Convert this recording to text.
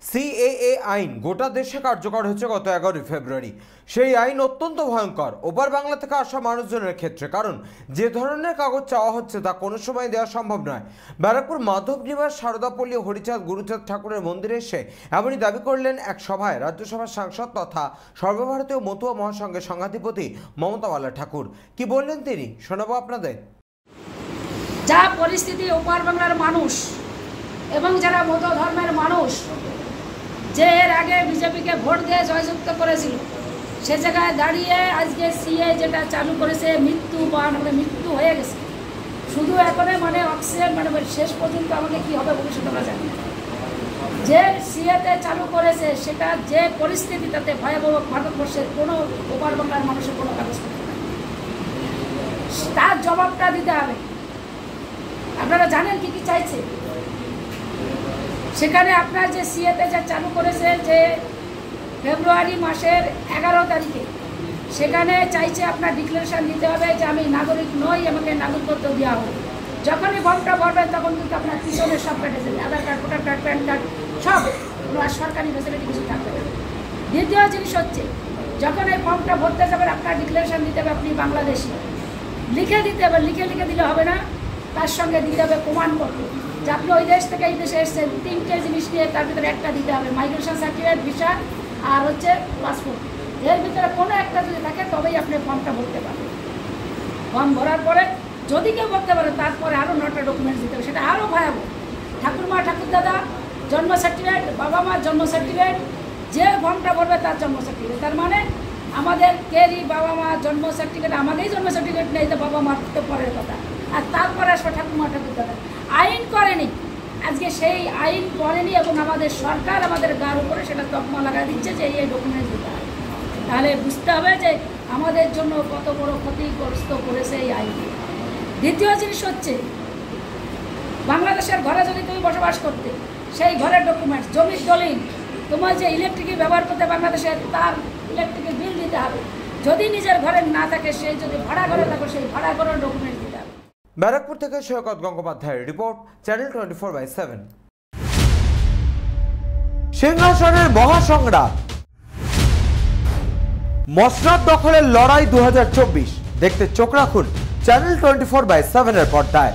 CAA আইন গোটা দেশে কার্যকর হচ্ছে গত 11 ফেব্রুয়ারি। সেই আইন অত্যন্ত ভয়ঙ্কর ওপার বাংলা থেকে আসা মানুষজনের ক্ষেত্রে, কারণ যে ধরনের কাগজ চাওয়া হচ্ছে তা কোনো সময় দেওয়া সম্ভব নয়। ব্যারাকপুর মাধব নিবাস সারদাপল্লী হরিচাঁদ গুরুচাঁদ ঠাকুরের মন্দিরে এসে এমনই দাবি করলেন এক সভায় রাজ্যসভার সাংসদ তথা সর্বভারতীয় মতুয়া মহাসংঘের সংঘাধিপতি মমতা বালা ঠাকুর। কি বললেন তিনি, শোনাবো আপনাদের। যা পরিস্থিতি ওপার বাংলার মানুষ এবং যারা মতুয়া ধর্মের মানুষ যে এর আগে বিজেপিকে ভোট দিয়ে জয়যুক্ত করেছিল, সে জায়গায় দাঁড়িয়ে আজকে সিএ যেটা চালু করেছে মৃত্যু বা মৃত্যু হয়ে গেছে, শুধু এখন অক্সিজেন শেষ পর্যন্ত আমাকে কী হবে ভবিষ্যতে আমরা জানি না। যে সিএতে চালু করেছে সেটা যে পরিস্থিতি, তাতে ভয়াবহ ভারতবর্ষের কোনো ওপার বাংলার মানুষের কোনো কাগজপত্র নেই, তার জবাবটা দিতে হবে। আপনারা জানেন কি কি চাইছে সেখানে। আপনার যে সিএতে যা চালু করেছে যে ফেব্রুয়ারি মাসের 11 তারিখে, সেখানে চাইছে আপনার ডিক্লারেশন দিতে হবে যে আমি নাগরিক নই, আমাকে নাগরিকত্ব দেওয়া হবে। যখনই ফর্মটা ভরবেন তখন কিন্তু আপনার পিছনের সব কেটে যাবে, Aadhaar card, voter card, PAN card, সব সরকারি ফেসিলিটি কিছু থাকবে না। দ্বিতীয় জিনিস হচ্ছে, যখন এই ফর্মটা ভরতে যাবেন আপনার ডিক্লারেশন দিতে হবে আপনি বাংলাদেশি, লিখে দিতে হবে। লিখে দিলে হবে না, তার সঙ্গে দিতে হবে প্রমাণপত্র যে আপনি ওই দেশ থেকে এই দেশে এসেছেন। 3টে জিনিস নিয়ে তার ভিতরে একটা দিতে হবে, মাইগ্রেশন সার্টিফিকেট, ভিসা আর পাসপোর্ট। এর ভিতরে কোনো একটা যদি থাকে তবেই আপনি ফর্মটা ভরতে পারবেন। ফর্ম ভরার পরে যদি কেউ ভরতে পারে তারপরে আরও 9টা ডকুমেন্টস দিতে হবে, সেটা আরও ভয়াবহ। ঠাকুরমা ঠাকুরদাদা জন্ম সার্টিফিকেট, বাবা মার জন্ম সার্টিফিকেট, যে ফর্মটা ভরবে তার জন্ম সার্টিফিকেট। তার মানে আমাদের কেরই বাবা মা জন্ম সার্টিফিকেট, আমাদেরই জন্ম সার্টিফিকেট নেই, তো বাবা মার তো পরের কথা। আর তারপরে আসবে ঠাকুরমা ঠাকুরদাদা। আইন করেনি, আজকে সেই আইন করেনি এবং আমাদের সরকার আমাদের গার উপরে সেটা তকমা লাগা দিচ্ছে যে এই ডকুমেন্ট দিতে হবে। তাহলে বুঝতে হবে যে আমাদের জন্য কত বড় ক্ষতিগ্রস্ত করেছে এই আইন। দ্বিতীয় জিনিস হচ্ছে, বাংলাদেশের ঘরে যদি তুমি বসবাস করতে, সেই ঘরের ডকুমেন্টস, জমির দলিল, তোমার যে ইলেকট্রিক ব্যবহার করতে বাংলাদেশের, তার ইলেকট্রিকের বিল দিতে হবে। যদি নিজের ঘরে না থাকে, সেই যদি ভাড়া ঘরে থাকো, সেই ভাড়া ঘরের ডকুমেন্ট দিতে হবে। ব্যারাকপুর থেকে সৈকত গঙ্গোপাধ্যায়ের রিপোর্ট, চ্যানেল 24/7। সিংহাসনের মহাসংগ্রাম, মসনদ দখলের লড়াই 2024 দেখতে চোখ রাখুন চ্যানেল 24/7 এর পর্দায়।